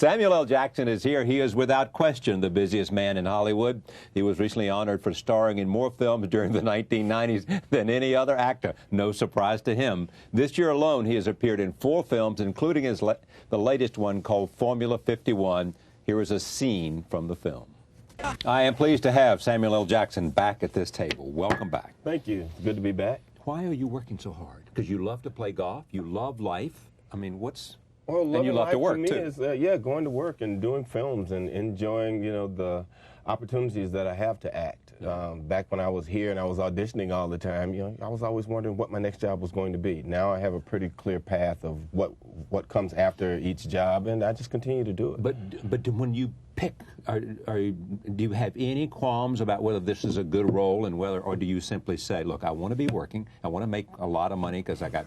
Samuel L. Jackson is here. He is without question the busiest man in Hollywood. He was recently honored for starring in more films during the 1990s than any other actor. No surprise to him. This year alone, he has appeared in 4 films, including the latest one called Formula 51. Here is a scene from the film. I am pleased to have Samuel L. Jackson back at this table. Welcome back. Thank you. It's good to be back. Why are you working so hard? Because you love to play golf? You love life? I mean, what's... Well, and you love to work, for me too. Is, yeah, going to work and doing films and enjoying, the opportunities that I have to act. Back when I was here and I was auditioning all the time, I was always wondering what my next job was going to be. Now I have a pretty clear path of what comes after each job, and I just continue to do it. But when you pick, do you have any qualms about whether this is a good role and whether, or do you simply say, look, I want to be working, I want to make a lot of money because I got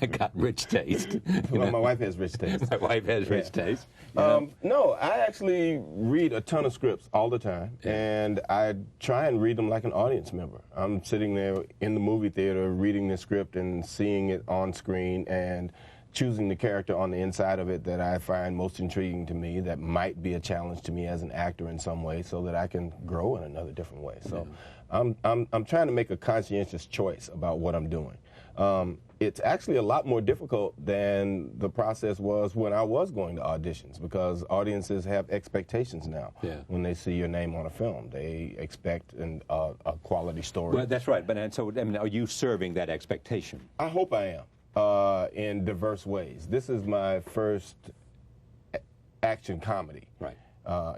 I got rich taste. Well, my wife has rich taste. My wife has rich taste. No, I actually read a ton of scripts all the time, and I try and read them like an audience member. I'm sitting there in the movie theater reading the script and seeing it on screen and choosing the character on the inside of it that I find most intriguing to me, that might be a challenge to me as an actor in some way, so that I can grow in another different way. So I'm trying to make a conscientious choice about what I'm doing. It's actually a lot more difficult than the process was when I was going to auditions, because audiences have expectations now when they see your name on a film. They expect a quality story. Well, that's right. But so, I mean, are you serving that expectation? I hope I am. In diverse ways. This is my first action comedy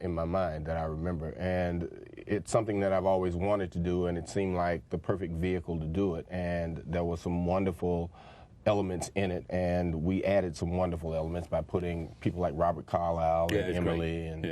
in my mind that I remember, and it's something that I've always wanted to do, and it seemed like the perfect vehicle to do it, and there was some wonderful elements in it, and we added some wonderful elements by putting people like Robert Carlyle and Emily and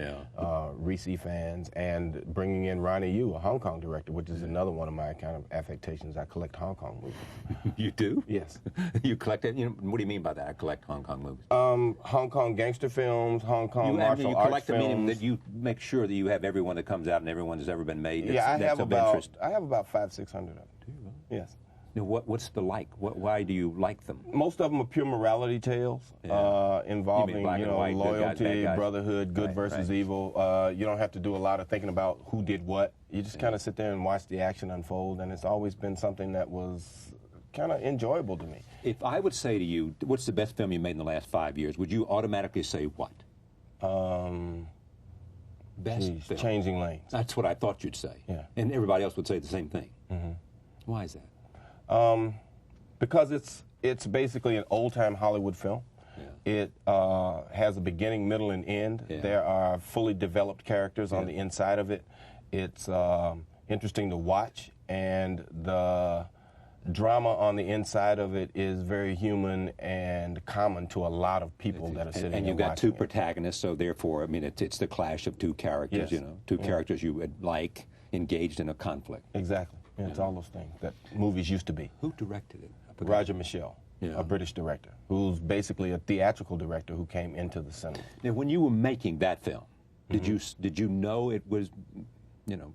Reese Ifans, and bringing in Ronnie Yu, a Hong Kong director, which is another one of my kind of affectations. I collect Hong Kong movies. You do? Yes. You collect it? What do you mean by that? I collect Hong Kong movies. Hong Kong gangster films, Hong Kong martial you arts collect films. Meaning that you make sure that you have everyone that comes out and everyone that's ever been made. Yeah, I have about interest. 500-600 of them. Do you really? Yes. Now, what's the like? Why do you like them? Most of them are pure morality tales involving white, loyalty, guys, brotherhood, good versus evil. You don't have to do a lot of thinking about who did what. You just kind of sit there and watch the action unfold, and it's always been something that was kind of enjoyable to me. If I would say to you, what's the best film you made in the last 5 years, would you automatically say what? Best film. Changing Lanes. That's what I thought you'd say. Yeah. And everybody else would say the same thing. Why is that? Because it's basically an old-time Hollywood film. It has a beginning, middle, and end. There are fully developed characters on the inside of it. It's interesting to watch, and the drama on the inside of it is very human and common to a lot of people that are sitting there. And you've got 2 protagonists, so therefore, I mean, it's the clash of 2 characters, two characters you would like engaged in a conflict. Exactly. Yeah, it's all those things that movies used to be. Who directed it? Roger Michell, a British director, who's basically a theatrical director who came into the cinema. Now, when you were making that film, did you know it was, you know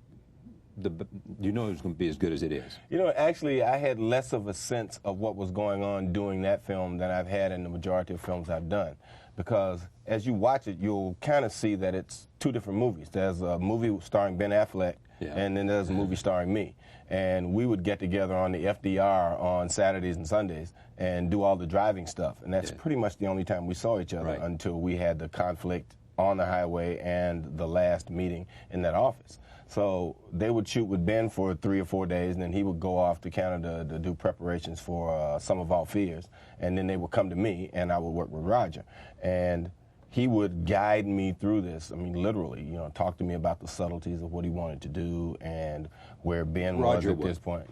it was going to be as good as it is? Actually, I had less of a sense of what was going on doing that film than I've had in the majority of films I've done. Because as you watch it, you'll kind of see that it's 2 different movies. There's a movie starring Ben Affleck, and then there's a movie starring me. And we would get together on the FDR on Saturdays and Sundays and do all the driving stuff. And that's pretty much the only time we saw each other until we had the conflict on the highway and the last meeting in that office. So they would shoot with Ben for 3 or 4 days, and then he would go off to Canada to do preparations for Sum of All Fears. And then they would come to me, and I would work with Roger. And he would guide me through this. I mean, literally, talk to me about the subtleties of what he wanted to do and where Ben was at this point.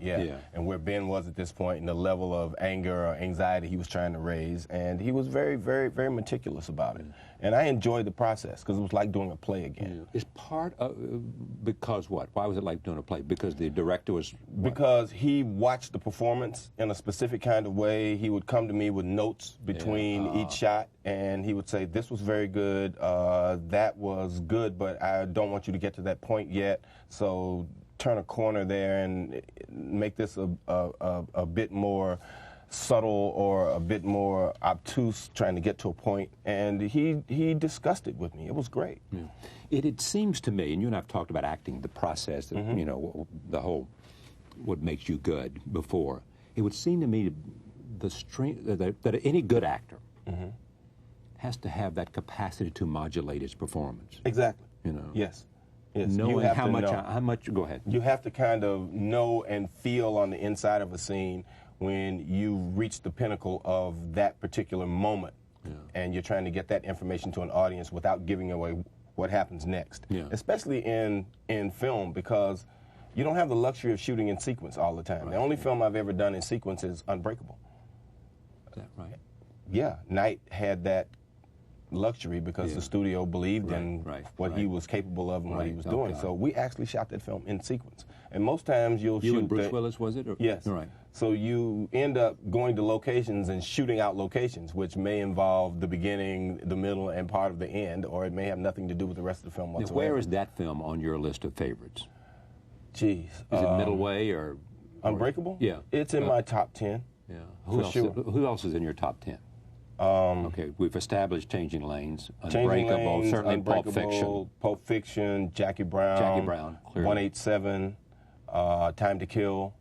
And where Ben was at this point and the level of anger or anxiety he was trying to raise. And he was very, very, very meticulous about it. And I enjoyed the process because it was like doing a play again. Is part of, because what? Why was it like doing a play? Because the director was what? Because he watched the performance in a specific kind of way. He would come to me with notes between each shot, and he would say, this was very good, that was good, but I don't want you to get to that point yet, so turn a corner there and make this a bit more subtle or a bit more obtuse, trying to get to a point. And he discussed it with me. It was great. Yeah. It seems to me, and you and I have talked about acting, the process, you know, the whole, what makes you good before. It would seem to me the strength that any good actor has to have that capacity to modulate his performance. Exactly. You know. Yes. Yes. Knowing how much. Go ahead. You have to kind of know and feel on the inside of a scene when you reach the pinnacle of that particular moment, and you're trying to get that information to an audience without giving away what happens next. Yeah. Especially in film, because you don't have the luxury of shooting in sequence all the time. Right. The only film I've ever done in sequence is Unbreakable. Is that right? Yeah, Knight had that luxury because the studio believed in what he was capable of and what he was doing. So we actually shot that film in sequence. And most times you'll shoot... You and Bruce Willis, was it? Or? Yes. Right. So you end up going to locations and shooting out locations, which may involve the beginning, the middle, and part of the end, or it may have nothing to do with the rest of the film whatsoever. Now, where is that film on your list of favorites? Jeez. Is it middle way or... Unbreakable? Yeah. It's in my top 10. Yeah. Who else is in your top 10? Okay, we've established Changing Lanes, Unbreakable, certainly Unbreakable, Pulp Fiction, Jackie Brown, clearly. 187, Time to Kill.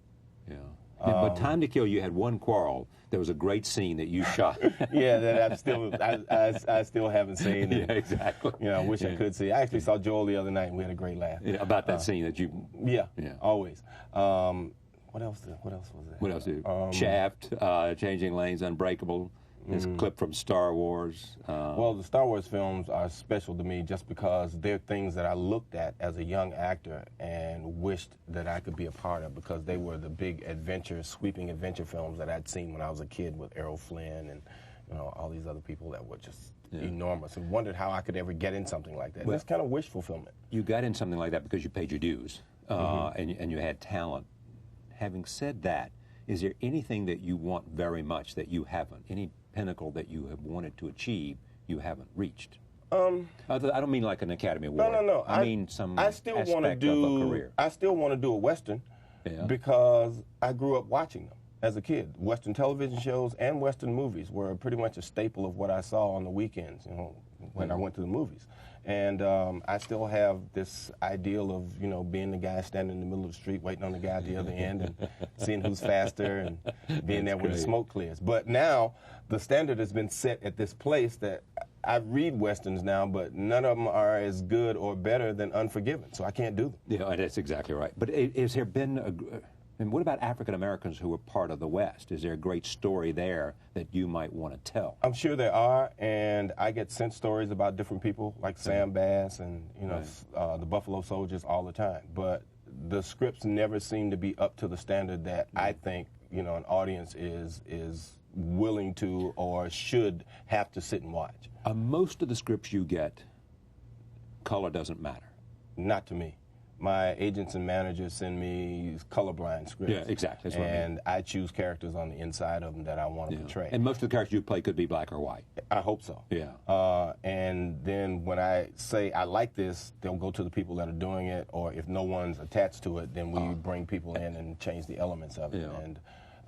Yeah. But Time to Kill, you had one quarrel. There was a great scene that you shot. Yeah, that I still haven't seen. Yeah, exactly. You know, I wish I could see. I actually saw Joel the other night, and we had a great laugh. Yeah, about that scene that you... Yeah, always. What else was there? What else? Shaft, Changing Lanes, Unbreakable. This clip from Star Wars. Well, the Star Wars films are special to me just because they're things that I looked at as a young actor and wished that I could be a part of, because they were the big adventure, sweeping adventure films that I'd seen when I was a kid with Errol Flynn and all these other people that were just enormous, and wondered how I could ever get in something like that. Well, it's kind of wish fulfillment. You got in something like that because you paid your dues and you had talent. Having said that, is there anything that you want very much that you haven't? Any pinnacle that you have wanted to achieve you haven't reached? I don't mean like an Academy Award. No. I mean some I still want to do of a career. I still want to do a Western because I grew up watching them as a kid. Western television shows and Western movies were pretty much a staple of what I saw on the weekends, when I went to the movies. And I still have this ideal of, being the guy standing in the middle of the street waiting on the guy at the other end and seeing who's faster and being there when the smoke clears. But now the standard has been set at this place that I read Westerns now, but none of them are as good or better than Unforgiven, so I can't do them. Yeah, that's exactly right. But has there been and what about African Americans who were part of the West? Is there a great story there that you might want to tell? I'm sure there are, and I get sent stories about different people like Sam Bass and the Buffalo Soldiers all the time. But the scripts never seem to be up to the standard that I think an audience is willing to or should have to sit and watch. Most of the scripts you get, color doesn't matter. Not to me. My agents and managers send me colorblind scripts. Yeah, exactly. That's what I mean. I choose characters on the inside of them that I want to portray. And most of the characters you play could be black or white. I hope so. Yeah. And then when I say I like this, they'll go to the people that are doing it, or if no one's attached to it, then we bring people in and change the elements of it. Yeah. And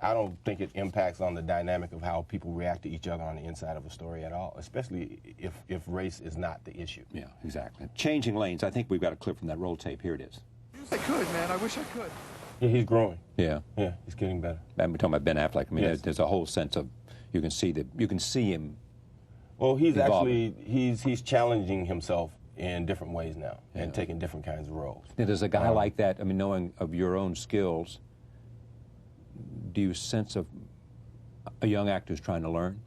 I don't think it impacts on the dynamic of how people react to each other on the inside of a story at all, especially if race is not the issue. Yeah, exactly. Changing Lanes, I think we've got a clip from that roll tape. Here it is. I could, man. I wish I could. Yeah, he's growing. Yeah. Yeah, he's getting better. I'm talking about Ben Affleck. I mean, Yes. there's a whole sense of, you can see him. Well, he's evolving. actually, he's challenging himself in different ways now and taking different kinds of roles. Now, does a guy like that, I mean, knowing of your own skills, do you sense of a young actor who's trying to learn?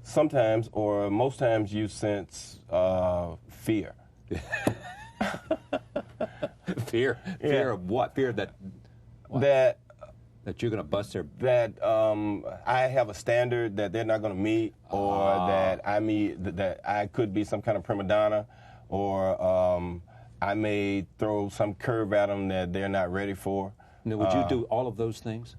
Sometimes, or most times, you sense fear. Fear? Fear of what? Fear that you're going to bust their... That I have a standard that they're not going to meet, or that I could be some kind of prima donna, or I may throw some curve at them that they're not ready for. Now, would you do all of those things?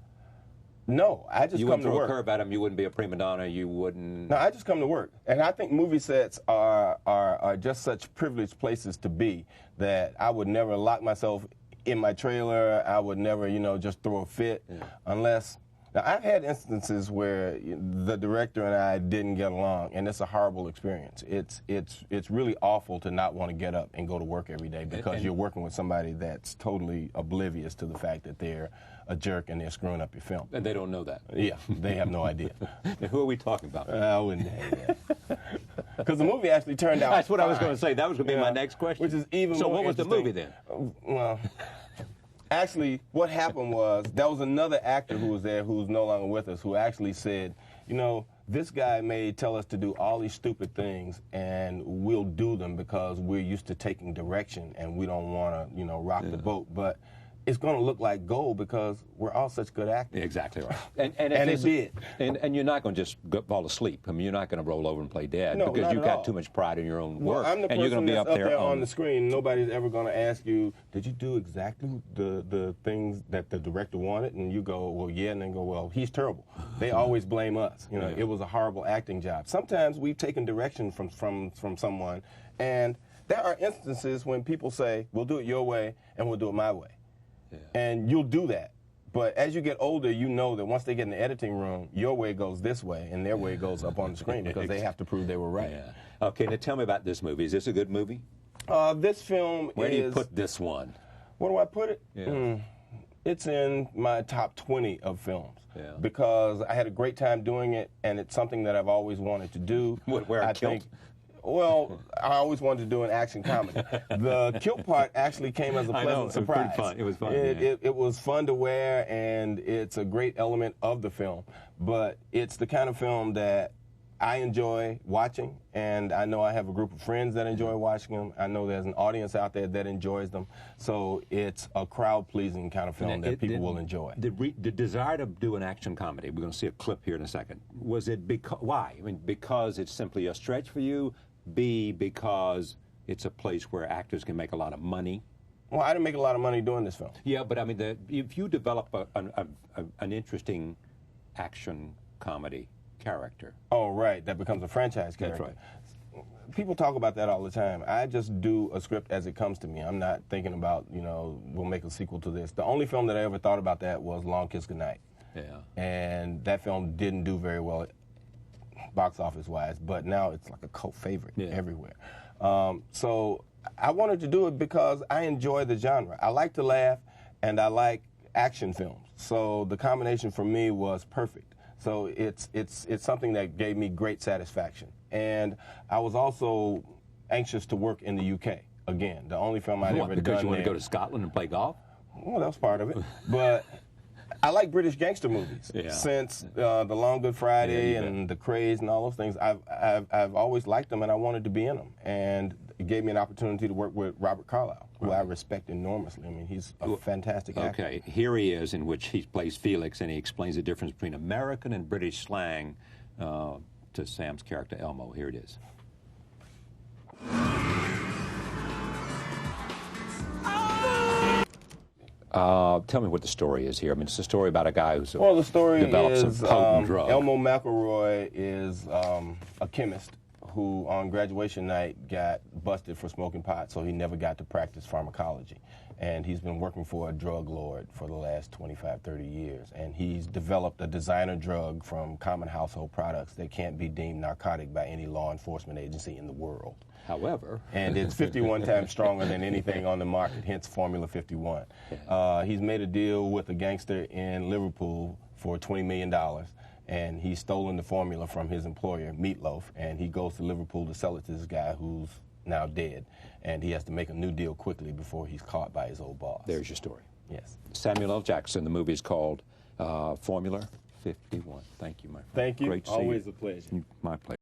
No, I just You come wouldn't to throw work. a curve at them, you wouldn't be a prima donna, you wouldn't... No, I just come to work. And I think movie sets are just such privileged places to be that I would never lock myself in my trailer. I would never, just throw a fit unless Now, I've had instances where the director and I didn't get along, and it's a horrible experience. It's really awful to not want to get up and go to work every day because you're working with somebody that's totally oblivious to the fact that they're a jerk and they're screwing up your film. And they don't know that. Yeah, they have no idea. Who are we talking about? I wouldn't because the movie actually turned out That's what I was fine. going to say. That was going to be my next question. Which is even so more what was the movie then? Well, actually, what happened was there was another actor who was there who's no longer with us who actually said, you know, this guy may tell us to do all these stupid things, and we'll do them because we're used to taking direction and we don't want to, you know, rock the boat. But it's going to look like gold because we're all such good actors. Exactly right. And it did. And you're not going to just fall asleep. I mean, you're not going to roll over and play dead No, because not you've at got all. too much pride in your own work. Well, I'm the and you're person going to be that's up there on the screen. Nobody's ever going to ask you, did you do exactly the things that the director wanted? And you go, well, yeah, and then go, well, he's terrible. They always blame us. You know, it was a horrible acting job. Sometimes we've taken direction from someone, and there are instances when people say, we'll do it your way and we'll do it my way. Yeah. And you'll do that. But as you get older, you know that once they get in the editing room, your way goes this way and their way goes up on the screen because they have to prove they were right. Yeah. Okay, now tell me about this movie. Is this a good movie? This film Where do you put this one? Where do I put it? Yeah. It's in my top 20 of films because I had a great time doing it, and it's something that I've always wanted to do. Wear a kilt? Well, I always wanted to do an action comedy. The kilt part actually came as a pleasant surprise. It was fun. It was fun to wear, and it's a great element of the film. But it's the kind of film that I enjoy watching, and I know I have a group of friends that enjoy watching them. I know there's an audience out there that enjoys them. So it's a crowd-pleasing kind of film that people will enjoy. The desire to do an action comedy, we're going to see a clip here in a second, was it why? I mean, because it's simply a stretch for you? B, because it's a place where actors can make a lot of money? Well, I didn't make a lot of money doing this film. Yeah, but I mean, if you develop an interesting action comedy character. Oh, right, that becomes a franchise character. That's right. People talk about that all the time. I just do a script as it comes to me. I'm not thinking about, you know, we'll make a sequel to this. The only film that I ever thought about that was Long Kiss Goodnight. Yeah. And that film didn't do very well box office wise, but now it's like a cult favorite everywhere. So I wanted to do it because I enjoy the genre. I like to laugh and I like action films. So the combination for me was perfect. So it's something that gave me great satisfaction. And I was also anxious to work in the UK again. The only film I'd ever done because you want to there. go to Scotland and play golf? Well, that was part of it. But I like British gangster movies. Yeah. Since The Long Good Friday and The Craze and all those things, I've always liked them, and I wanted to be in them. And it gave me an opportunity to work with Robert Carlyle, who I respect enormously. I mean, he's a fantastic actor. Okay, here he is, in which he plays Felix, and he explains the difference between American and British slang to Sam's character Elmo. Here it is. Tell me what the story is here. I mean, it's a story about a guy who's Well, the story developed is some potent drug. Elmo McElroy is a chemist who on graduation night got busted for smoking pot, so he never got to practice pharmacology. And he's been working for a drug lord for the last 25, 30 years. And he's developed a designer drug from common household products that can't be deemed narcotic by any law enforcement agency in the world. However. And it's 51 times stronger than anything on the market, hence Formula 51. He's made a deal with a gangster in Liverpool for $20 million. And he's stolen the formula from his employer, Meatloaf, and he goes to Liverpool to sell it to this guy who's now dead. And he has to make a new deal quickly before he's caught by his old boss. There's your story. Yes. Samuel L. Jackson. The movie is called Formula 51. Thank you, my friend. Thank you. Great to see you. Always a pleasure. My pleasure.